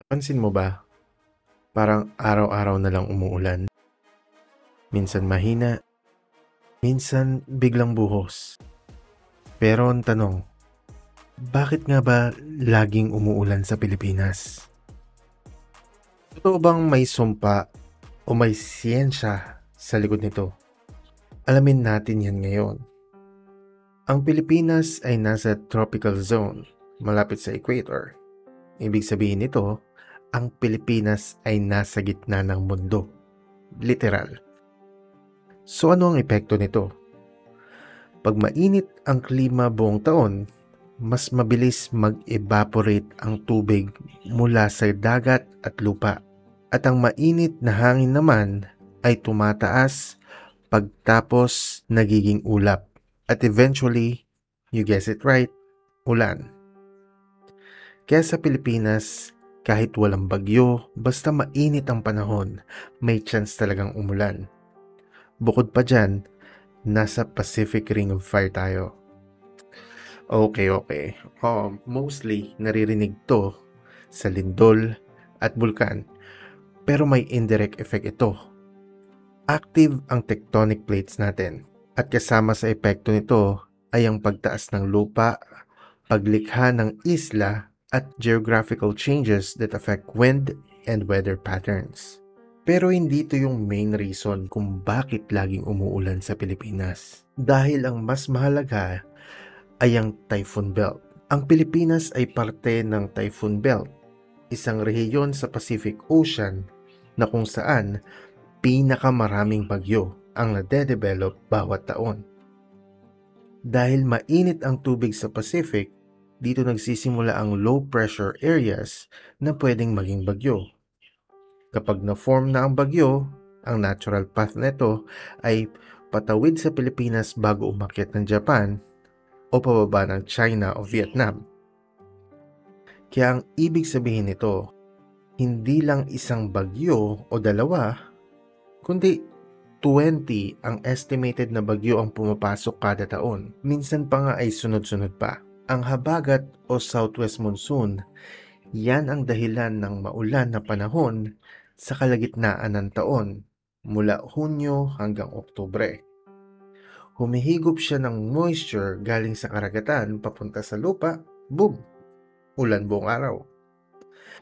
Pansin mo ba, parang araw-araw na lang umuulan? Minsan mahina, minsan biglang buhos. Pero ang tanong, bakit nga ba laging umuulan sa Pilipinas? Totoo bang may sumpa o may siyensya sa likod nito? Alamin natin yan ngayon. Ang Pilipinas ay nasa tropical zone, malapit sa equator. Ibig sabihin nito, ang Pilipinas ay nasa gitna ng mundo. Literal. So ano ang epekto nito? Pag mainit ang klima buong taon, mas mabilis mag-evaporate ang tubig mula sa dagat at lupa. At ang mainit na hangin naman ay tumataas pagtapos nagiging ulap. At eventually, you guess it right, ulan. Kaya sa Pilipinas, kahit walang bagyo, basta mainit ang panahon, may chance talagang umulan. Bukod pa dyan, nasa Pacific Ring of Fire tayo. Okay. Mostly naririnig to sa lindol at bulkan. Pero may indirect effect ito. Active ang tectonic plates natin. At kasama sa epekto nito ay ang pagtaas ng lupa, paglikha ng isla at geographical changes that affect wind and weather patterns. Pero hindi ito yung main reason kung bakit laging umuulan sa Pilipinas. Dahil ang mas mahalaga ay ang Typhoon Belt. Ang Pilipinas ay parte ng Typhoon Belt, isang rehiyon sa Pacific Ocean na kung saan pinakamaraming bagyo ang nade-develop bawat taon. Dahil mainit ang tubig sa Pacific, dito nagsisimula ang low pressure areas na pwedeng maging bagyo. Kapag na-form na ang bagyo, ang natural path nito ay patawid sa Pilipinas bago umakyat ng Japan o pababa ng China o Vietnam. Kaya ang ibig sabihin nito, hindi lang isang bagyo o dalawa, kundi 20 ang estimated na bagyo ang pumapasok kada taon. Minsan pa nga ay sunod-sunod pa. Ang habagat o southwest monsoon, yan ang dahilan ng maulan na panahon sa kalagitnaan ng taon mula Hunyo hanggang Oktubre. Humihigop siya ng moisture galing sa karagatan papunta sa lupa, boom! Ulan buong araw.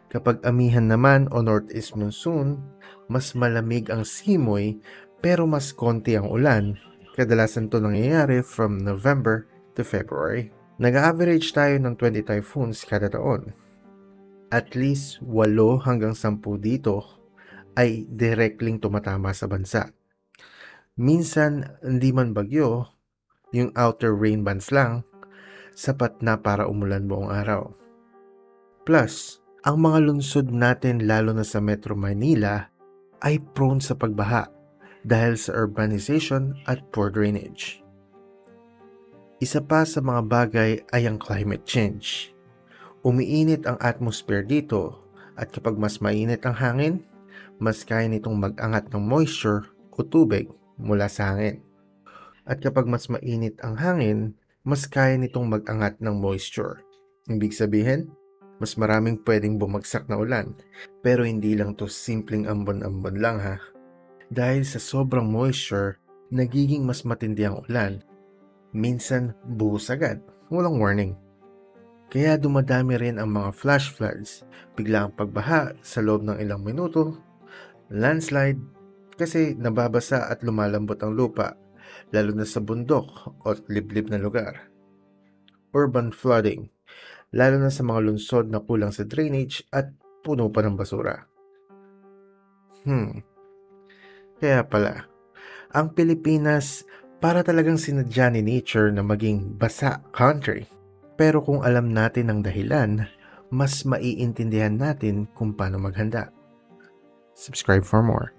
Kapag amihan naman o northeast monsoon, mas malamig ang simoy pero mas konti ang ulan. Kadalasan to nangyayari from November to February. Nag-average tayo ng 20 typhoons kada taon. At least 8 hanggang 10 dito ay directly tumatama sa bansa. Minsan, hindi man bagyo, yung outer rain bands lang, sapat na para umulan buong araw. Plus, ang mga lungsod natin lalo na sa Metro Manila ay prone sa pagbaha dahil sa urbanization at poor drainage. Isa pa sa mga bagay ay ang climate change. Umiinit ang atmosphere dito at kapag mas mainit ang hangin, mas kaya nitong mag-angat ng moisture o tubig mula sa hangin. At kapag mas mainit ang hangin, mas kaya nitong mag-angat ng moisture. Ibig sabihin, mas maraming pwedeng bumagsak na ulan. Pero hindi lang to simpleng ambon-ambon lang ha. Dahil sa sobrang moisture, nagiging mas matindi ang ulan. Minsan, buhos agad, walang warning. Kaya dumadami rin ang mga flash floods, biglang pagbaha sa loob ng ilang minuto, landslide, kasi nababasa at lumalambot ang lupa, lalo na sa bundok o liblib na lugar. Urban flooding, lalo na sa mga lungsod na kulang sa drainage at puno pa ng basura. Kaya pala, ang Pilipinas para talagang sinadya ni nature na maging basa country. Pero kung alam natin ang dahilan, mas maiintindihan natin kung paano maghanda. Subscribe for more.